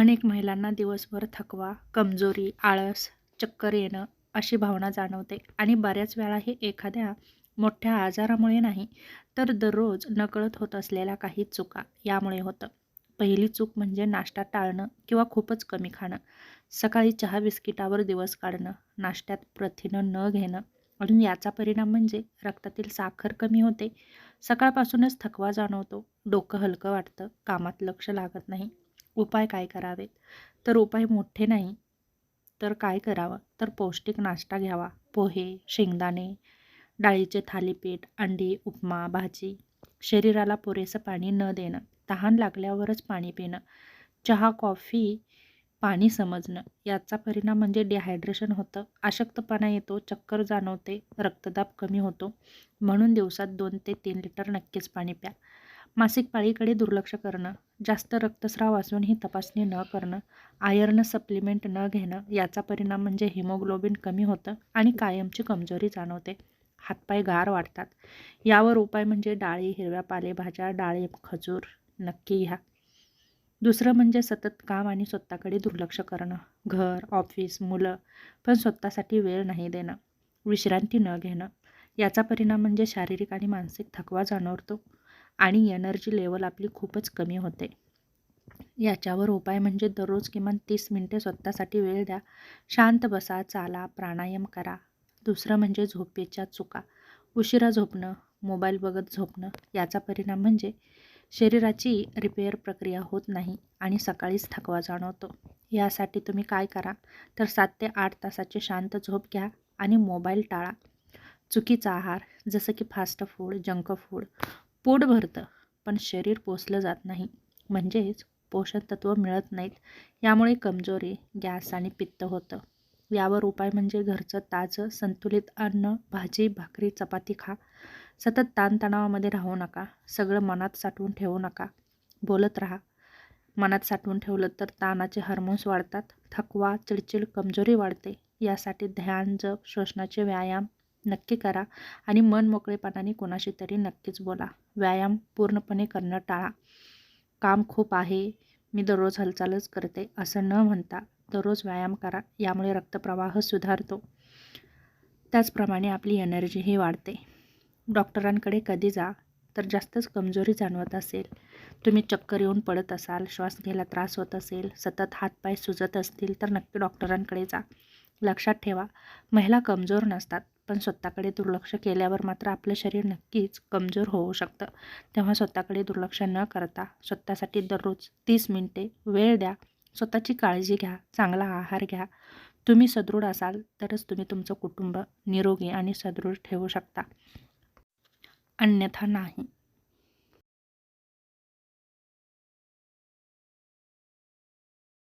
अनेक महिलांना दिवसभर थकवा, कमजोरी, आळस, चक्कर येणं अशी भावना जाणवते आणि बऱ्याच वेळा हे एखाद्या मोठ्या आजारामुळे नाही, तर दररोज नकळत होत असलेल्या काही चुका यामुळे होतं. पहिली चूक म्हणजे नाश्ता टाळणं किंवा खूपच कमी खाणं. सकाळी चहा बिस्किटावर दिवस काढणं, नाश्त्यात प्रथिनं न घेणं आणि याचा परिणाम म्हणजे रक्तातील साखर कमी होते. सकाळपासूनच थकवा जाणवतो, डोकं हलकं वाटतं, कामात लक्ष लागत नाही. उपाय काय करावेत? तर उपाय मोठे नाही, तर काय करावं? तर पौष्टिक नाश्ता घ्यावा. पोहे, शेंगदाणे, डाळीचे थालीपीठ, अंडी, उपमा, भाजी. शरीराला पुरेसं पाणी न देणं, तहान लागल्यावरच पाणी पिणं. चहा, कॉफी, पाणी समजणं याचा परिणाम म्हणजे डिहायड्रेशन होतं, अशक्तपणा येतो, चक्कर जाणवते, रक्तदाब कमी होतो. म्हणून दिवसात 2 ते 3 लिटर नक्कीच पाणी प्या. मासिक पाळीकडे दुर्लक्ष करणं, जास्त रक्तस्राव असूनही तपासणी न करणं, आयर्न सप्लिमेंट न घेणं याचा परिणाम म्हणजे हिमोग्लोबिन कमी होतं आणि कायमची कमजोरी जाणवते. हातपाय गार वाटतात. यावर उपाय म्हणजे डाळी, हिरव्या पालेभाज्या, डाळिंब, खजूर नक्की घ्या. दुसरं म्हणजे सतत काम आणि स्वतःकडे दुर्लक्ष करणं. घर, ऑफिस, मुलं, पण स्वतःसाठी वेळ नाही देणं. विश्रांती न घेणं. याचा परिणाम म्हणजे शारीरिक आणि मानसिक थकवा जाणवतो आणि एनर्जी लेवल आपली खूपच कमी होते. याच्यावर उपाय म्हणजे दररोज किमान 30 मिनिटे स्वतःसाठी वेळ द्या. शांत बसा, चाला, प्राणायाम करा. दुसरं म्हणजे झोपेच्या चुका. उशिरा झोपणं, मोबाईल बघत झोपणं याचा परिणाम म्हणजे शरीराची रिपेअर प्रक्रिया होत नाही आणि सकाळीच थकवा जाणवतो. यासाठी तुम्ही काय करा, तर 7 ते 8 तासाची शांत झोप घ्या आणि मोबाईल टाळा. चुकीचा आहार जसं की फास्ट फूड, जंक फूड पोट भरतं, पण शरीर पोसलं जात नाही. म्हणजेच पोषक तत्त्व मिळत नाहीत. यामुळे कमजोरी, गॅस आणि पित्त होतं. यावर उपाय म्हणजे घरचं ताजं संतुलित अन्न, भाजी, भाकरी, चपाती खा. सतत ताणतणावामध्ये राहू नका. सगळं मनात साठवून ठेवू नका. बोलत राहा. मनात साठवून ठेवलं तर ताणाचे हार्मोन्स वाढतात, थकवा, चिडचिड, कमजोरी वाढते. यासाठी ध्यान, जप, श्वसनाचे व्यायाम नक्की करा आणि मन मोकळेपणाने कोणाशी तरी नक्कीच बोला. व्यायाम पूर्णपणे करणं टाळा. काम खूप आहे, मी दररोज हालचालच करते असं न म्हणता दररोज व्यायाम करा. यामुळे रक्तप्रवाह सुधारतो. त्याचप्रमाणे आपली एनर्जीही वाढते. डॉक्टरांकडे कधी जा, तर जास्तच कमजोरी जाणवत असेल, तुम्ही चक्कर येऊन पडत असाल, श्वास घ्यायला त्रास होत असेल, सतत हातपाय सुजत असतील, तर नक्की डॉक्टरांकडे जा. लक्षात ठेवा, महिला कमजोर नसतात, पण स्वतःकडे दुर्लक्ष केल्यावर मात्र आपलं शरीर नक्कीच कमजोर होऊ शकतं. तेव्हा स्वतःकडे दुर्लक्ष न करता स्वतःसाठी दररोज 30 मिनिटे वेळ द्या. स्वतःची काळजी घ्या, चांगला आहार घ्या. तुम्ही सदृढ असाल तरच तुम्ही तुमचं कुटुंब निरोगी आणि सदृढ ठेवू शकता, अन्यथा नाही.